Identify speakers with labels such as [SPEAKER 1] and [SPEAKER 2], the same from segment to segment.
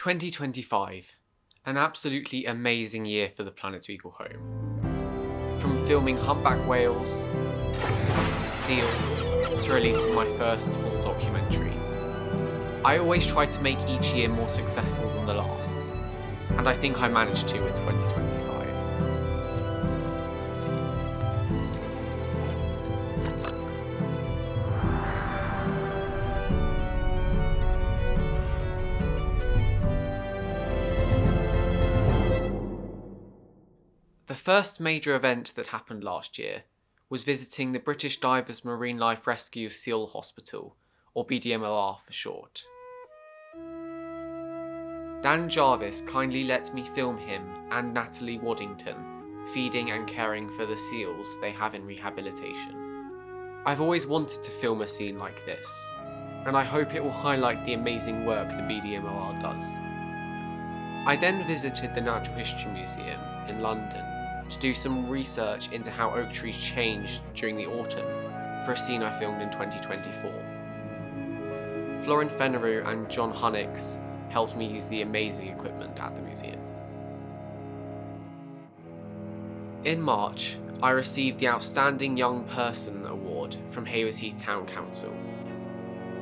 [SPEAKER 1] 2025, an absolutely amazing year for the planet we call home. From filming humpback whales, seals, to releasing my first full documentary. I always try to make each year more successful than the last, and I think I managed to in 2025. The first major event that happened last year was visiting the British Divers Marine Life Rescue Seal Hospital, or BDMLR for short. Dan Jarvis kindly let me film him and Natalie Waddington feeding and caring for the seals they have in rehabilitation. I've always wanted to film a scene like this, and I hope it will highlight the amazing work the BDMLR does. I then visited the Natural History Museum in London to do some research into how oak trees changed during the autumn for a scene I filmed in 2024. Florin Fenneru and John Hunnix helped me use the amazing equipment at the museum. In March, I received the Outstanding Young Person Award from Haywards Heath Town Council.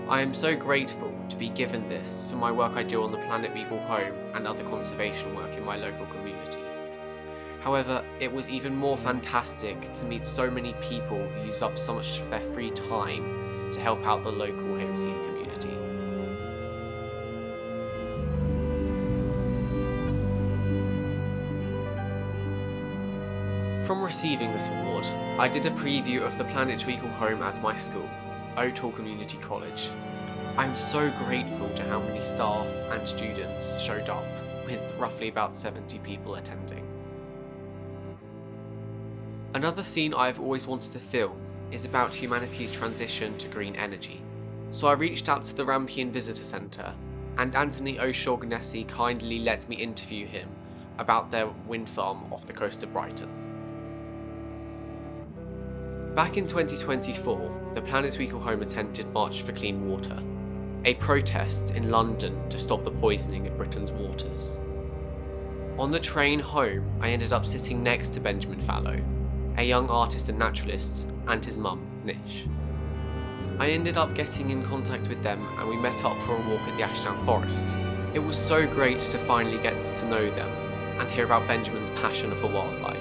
[SPEAKER 1] I am so grateful to be given this for my work I do on the planet we call home and other conservation work in my local community. However, it was even more fantastic to meet so many people who use up so much of their free time to help out the local Haywards Heath community. From receiving this award, I did a preview of the planet we call home at my school, Oathall Community College. I'm so grateful to how many staff and students showed up, with roughly about 70 people attending. Another scene I've always wanted to film is about humanity's transition to green energy, so I reached out to the Rampion Visitor Centre, and Anthony O'Shaughnessy kindly let me interview him about their wind farm off the coast of Brighton. Back in 2024, the Planet we call home attended March for Clean Water, a protest in London to stop the poisoning of Britain's waters. On the train home, I ended up sitting next to Benjamin Fallow, a young artist and naturalist, and his mum, Nish. I ended up getting in contact with them and we met up for a walk at the Ashdown Forest. It was so great to finally get to know them and hear about Benjamin's passion for wildlife.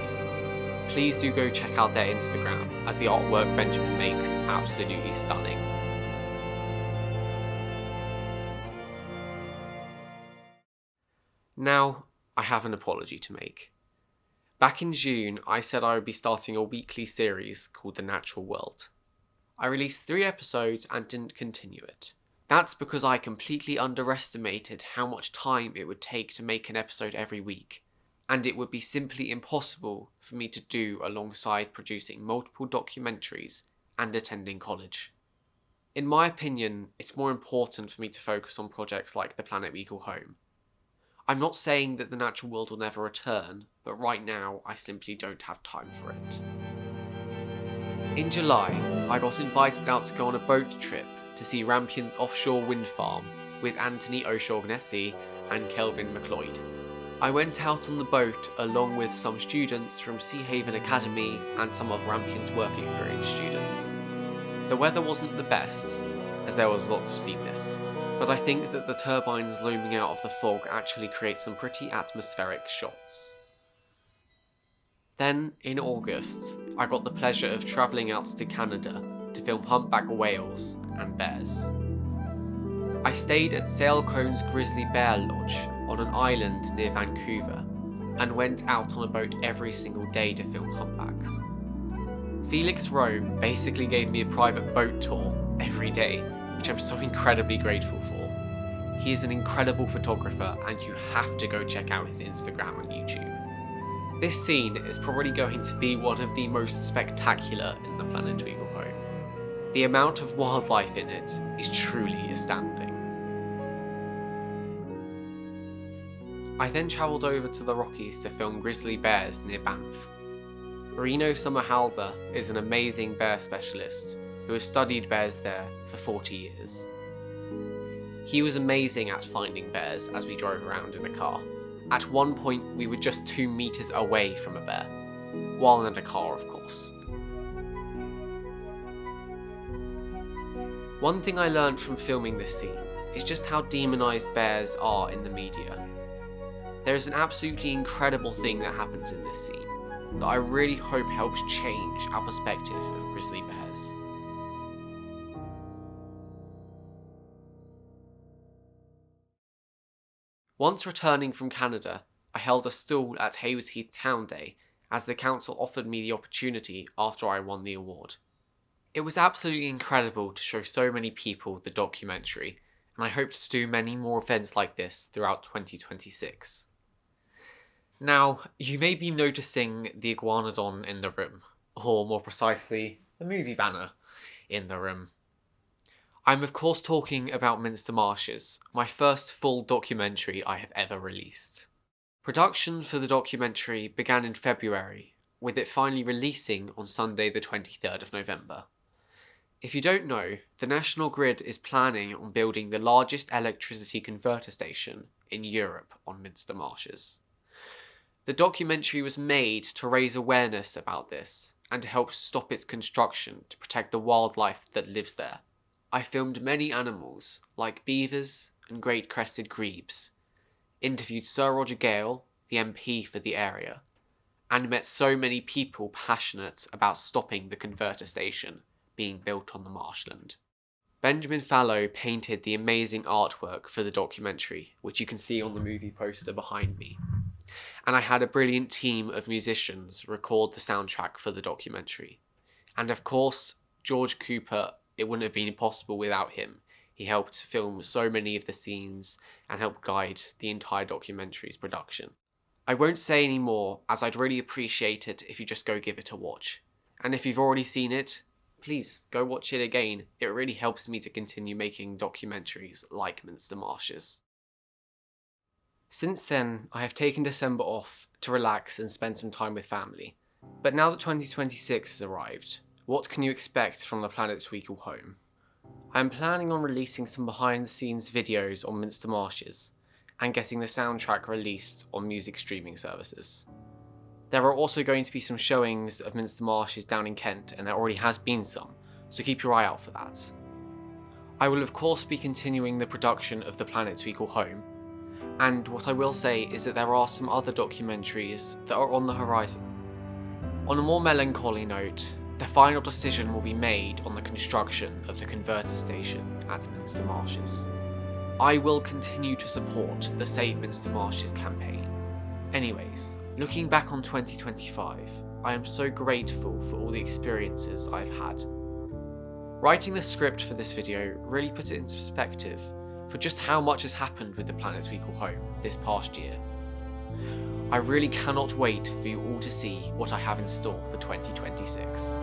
[SPEAKER 1] Please do go check out their Instagram, as the artwork Benjamin makes is absolutely stunning. Now, I have an apology to make. Back in June, I said I would be starting a weekly series called The Natural World. I released 3 episodes and didn't continue it. That's because I completely underestimated how much time it would take to make an episode every week, and it would be simply impossible for me to do alongside producing multiple documentaries and attending college. In my opinion, it's more important for me to focus on projects like The Planet We Call Home. I'm not saying that the natural world will never return, but right now I simply don't have time for it. In July, I got invited out to go on a boat trip to see Rampion's offshore wind farm with Anthony O'Shaughnessy and Kelvin McLeod. I went out on the boat along with some students from Sea Haven Academy and some of Rampion's work experience students. The weather wasn't the best, as there was lots of sea mist, but I think that the turbines looming out of the fog actually create some pretty atmospheric shots. Then, in August, I got the pleasure of travelling out to Canada to film humpback whales and bears. I stayed at Sailcone's Grizzly Bear Lodge on an island near Vancouver, and went out on a boat every single day to film humpbacks. Felix Rome basically gave me a private boat tour every day, which I'm so incredibly grateful for. He is an incredible photographer and you have to go check out his Instagram and YouTube. This scene is probably going to be one of the most spectacular in the Planet we call home. The amount of wildlife in it is truly astounding. I then travelled over to the Rockies to film grizzly bears near Banff. Reno Sommerhalder is an amazing bear specialist who has studied bears there for 40 years. He was amazing at finding bears as we drove around in a car. At one point, we were just 2 meters away from a bear, while in a car, of course. One thing I learned from filming this scene is just how demonized bears are in the media. There is an absolutely incredible thing that happens in this scene that I really hope helps change our perspective of grizzly bears. Once returning from Canada, I held a stall at Haywards Heath Town Day as the council offered me the opportunity after I won the award. It was absolutely incredible to show so many people the documentary, and I hope to do many more events like this throughout 2026. Now, you may be noticing the iguanodon in the room, or more precisely, the movie banner in the room. I'm of course talking about Minster Marshes, my first full documentary I have ever released. Production for the documentary began in February, with it finally releasing on Sunday the 23rd of November. If you don't know, the National Grid is planning on building the largest electricity converter station in Europe on Minster Marshes. The documentary was made to raise awareness about this and to help stop its construction to protect the wildlife that lives there. I filmed many animals, like beavers and great crested grebes, interviewed Sir Roger Gale, the MP for the area, and met so many people passionate about stopping the converter station being built on the marshland. Benjamin Fallow painted the amazing artwork for the documentary, which you can see on the movie poster behind me. And I had a brilliant team of musicians record the soundtrack for the documentary. And of course, George Cooper, it wouldn't have been possible without him. He helped film so many of the scenes and helped guide the entire documentary's production. I won't say any more, as I'd really appreciate it if you just go give it a watch. And if you've already seen it, please go watch it again. It really helps me to continue making documentaries like Minster Marshes. Since then, I have taken December off to relax and spend some time with family. But now that 2026 has arrived, what can you expect from the planets we call home? I am planning on releasing some behind the scenes videos on Minster Marshes and getting the soundtrack released on music streaming services. There are also going to be some showings of Minster Marshes down in Kent, and there already has been some, so keep your eye out for that. I will of course be continuing the production of the planets we call home, and what I will say is that there are some other documentaries that are on the horizon. On a more melancholy note, the final decision will be made on the construction of the converter station at Minster Marshes. I will continue to support the Save Minster Marshes campaign. Anyways, looking back on 2025, I am so grateful for all the experiences I've had. Writing the script for this video really put it into perspective for just how much has happened with the planet we call home this past year. I really cannot wait for you all to see what I have in store for 2026.